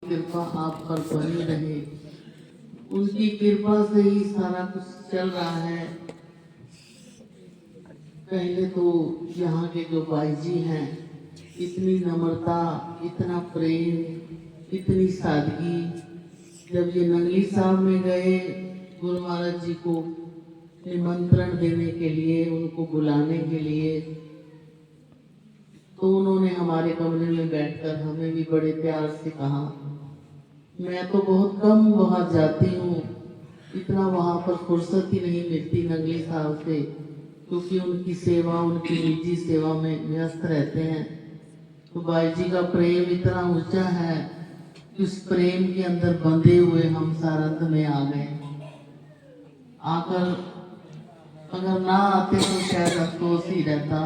कृपा आप पर बनी रहे। उनकी कृपा से ही सारा कुछ चल रहा है। पहले तो यहाँ के जो बाई जी हैं, इतनी नम्रता, इतना प्रेम, इतनी सादगी। जब ये नंगली साहब में गए गुरु महाराज जी को निमंत्रण देने के लिए, उनको बुलाने के लिए, तो उन्होंने हमारे कमरे में बैठकर हमें भी बड़े प्यार से कहा। मैं तो बहुत कम वहाँ जाती हूँ, इतना वहाँ पर फुर्सत ही नहीं मिलती नंगली साहब से, क्योंकि उनकी सेवा, उनकी निजी सेवा में व्यस्त रहते हैं। तो बाई जी का प्रेम इतना ऊंचा है कि उस प्रेम के अंदर बंधे हुए हम सारंग में आ गए। आकर अगर ना आते तो शायद अफसोस ही रहता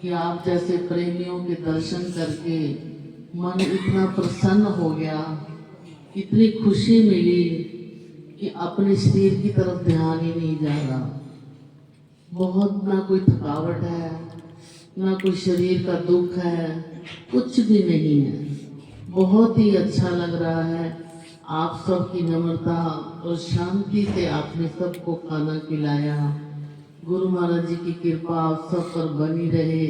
कि आप जैसे प्रेमियों के दर्शन करके मन इतना प्रसन्न हो गया, इतनी खुशी मिली कि अपने शरीर की तरफ ध्यान ही नहीं जा रहा। बहुत ना कोई थकावट है, ना कोई शरीर का दुख है, कुछ भी नहीं है। बहुत ही अच्छा लग रहा है। आप सबकी नम्रता और शांति से आपने सबको खाना खिलाया। गुरु महाराज जी की कृपा आप सब पर बनी रहे,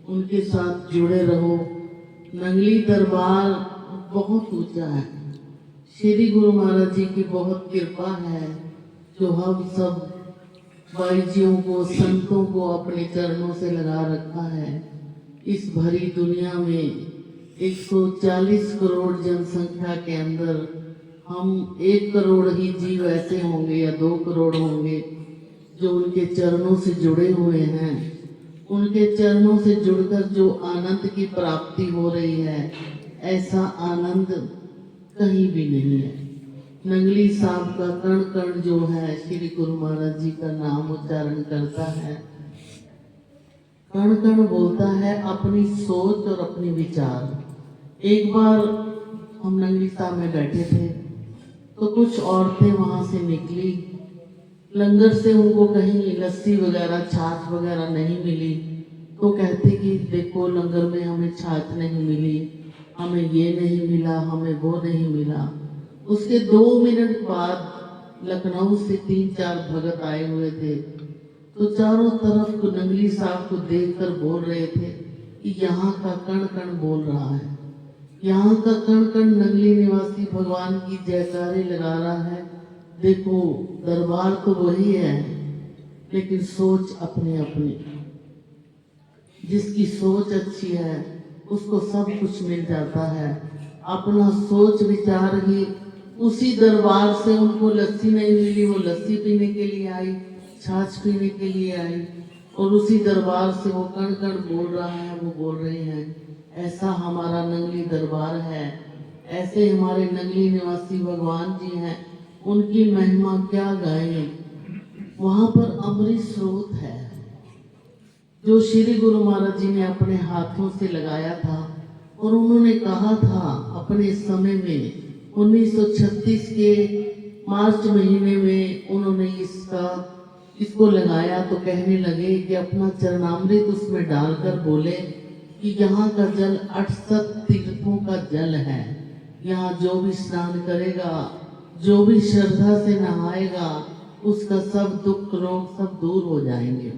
उनके साथ जुड़े रहो। नंगली दरबार बहुत ऊंचा है। श्री गुरु महाराज जी की बहुत कृपा है जो हम सब बाईजियों को, संतों को अपने चरणों से लगा रखा है। इस भरी दुनिया में 140 करोड़ जनसंख्या के अंदर हम 1 करोड़ ही जीव ऐसे होंगे या 2 करोड़ होंगे जो उनके चरणों से जुड़े हुए हैं। उनके चरणों से जुड़कर जो आनंद की प्राप्ति हो रही है, ऐसा आनंद कहीं भी नहीं है। नंगली साहब का कण कण जो है श्री गुरु महाराज जी का नाम उच्चारण करता है, कण कण बोलता है अपनी सोच और अपने विचार। एक बार हम नंगली साहब में बैठे थे तो कुछ औरतें वहां से निकली। लंगर से उनको कहीं लस्सी वगैरह, छाछ वगैरह नहीं मिली, तो कहते कि देखो लंगर में हमें छाछ नहीं मिली, हमें ये नहीं मिला, हमें वो नहीं मिला। उसके 2 मिनट बाद लखनऊ से 3-4 भगत आए हुए थे, तो चारों तरफ नंगली साहब को देखकर बोल रहे थे कि यहाँ का कण कण बोल रहा है, यहाँ का कण कण नंगली निवासी भगवान की जयकारे लगा रहा है। देखो दरबार तो वही है, लेकिन सोच अपने अपनी। जिसकी सोच अच्छी है उसको सब कुछ मिल जाता है। अपना सोच विचार ही, उसी दरबार से उनको लस्सी नहीं मिली, वो लस्सी पीने के लिए आई, छाछ पीने के लिए आई, और उसी दरबार से वो कण कण बोल रहा है, वो बोल रहे हैं। ऐसा हमारा नंगली दरबार है, ऐसे हमारे नंगली निवासी भगवान जी हैं, उनकी महिमा क्या गाएं। वहां पर अमृत स्रोत है जो श्री गुरु महाराज जी ने अपने हाथों से लगाया था, और उन्होंने कहा था अपने समय में 1936 के मार्च महीने में उन्होंने इसको लगाया, तो कहने लगे कि अपना चरणामृत उसमें डालकर बोले कि यहाँ का जल 68 तीर्थों का जल है। यहाँ जो भी स्नान करेगा, जो भी श्रद्धा से नहाएगा, उसका सब दुख रोग सब दूर हो जाएंगे।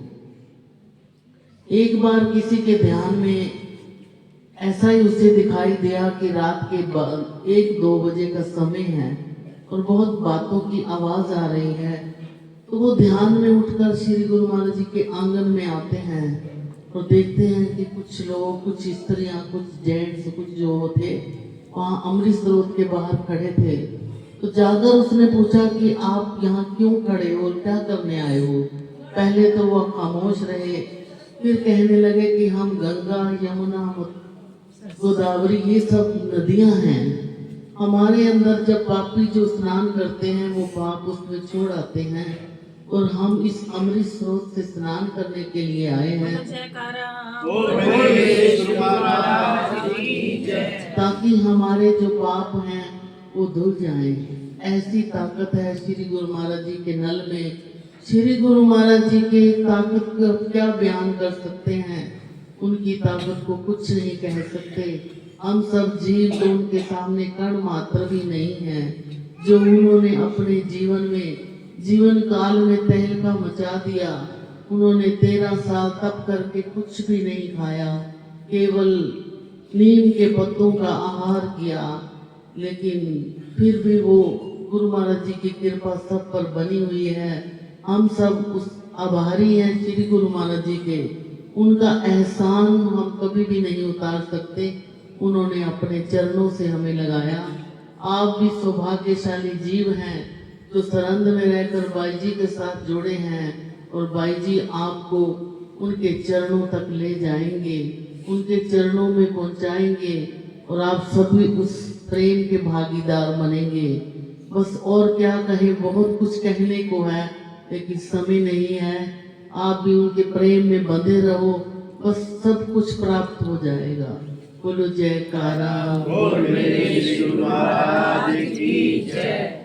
एक बार किसी के ध्यान में ऐसा ही उसे दिखाई दिया कि रात के 1-2 बजे का समय है और बहुत बातों की आवाज आ रही है। तो वो ध्यान में उठकर श्री गुरु महाराज जी के आंगन में आते हैं और देखते हैं कि कुछ लोग, कुछ स्त्रियां, कुछ जेंट्स, कुछ जो थे वहाँ अमृत स्रोत के बाहर खड़े थे। तो जाकर उसने पूछा कि आप यहाँ क्यों खड़े हो, क्या करने आए हो। पहले तो वह खामोश रहे, फिर कहने लगे कि हम गंगा, यमुना, गोदावरी ये सब नदियां हैं, हमारे अंदर जब पापी जो स्नान करते हैं वो पाप उसमें छोड़ आते हैं, और हम इस अमृत स्रोत से स्नान करने के लिए आए हैं ताकि हमारे जो पाप हैं वो धुल जाएं। ऐसी ताकत है श्री गुरु महाराज जी के नल में। श्री गुरु महाराज जी की ताकत का क्या बयान कर सकते हैं, उनकी ताकत को कुछ नहीं कह सकते। हम सब जीव तो उनके सामने कण मात्र भी नहीं है। जो उन्होंने अपने जीवन काल में तहलका मचा दिया। उन्होंने 13 साल तप करके कुछ भी नहीं खाया, केवल नीम के पत्तों का आहार किया, लेकिन फिर भी वो गुरु महाराज जी की कृपा सब पर बनी हुई है। हम सब उस आभारी हैं श्री गुरु महाराज जी के। उनका एहसान हम कभी भी नहीं उतार सकते। उन्होंने अपने चरणों से हमें लगाया। आप भी सौभाग्यशाली जीव हैं जो सरंद में रहकर बाई जी के साथ जुड़े हैं, और बाई जी आपको उनके चरणों तक ले जाएंगे, उनके चरणों में पहुंचाएंगे, और आप सभी उस प्रेम के भागीदार बनेंगे। बस और क्या कहे, बहुत कुछ कहने को है लेकिन समय नहीं है। आप भी उनके प्रेम में बंधे रहो, बस सब कुछ प्राप्त हो जाएगा। बोलो जयकारा। बोल मेरे श्री गुरु महाराज की जय।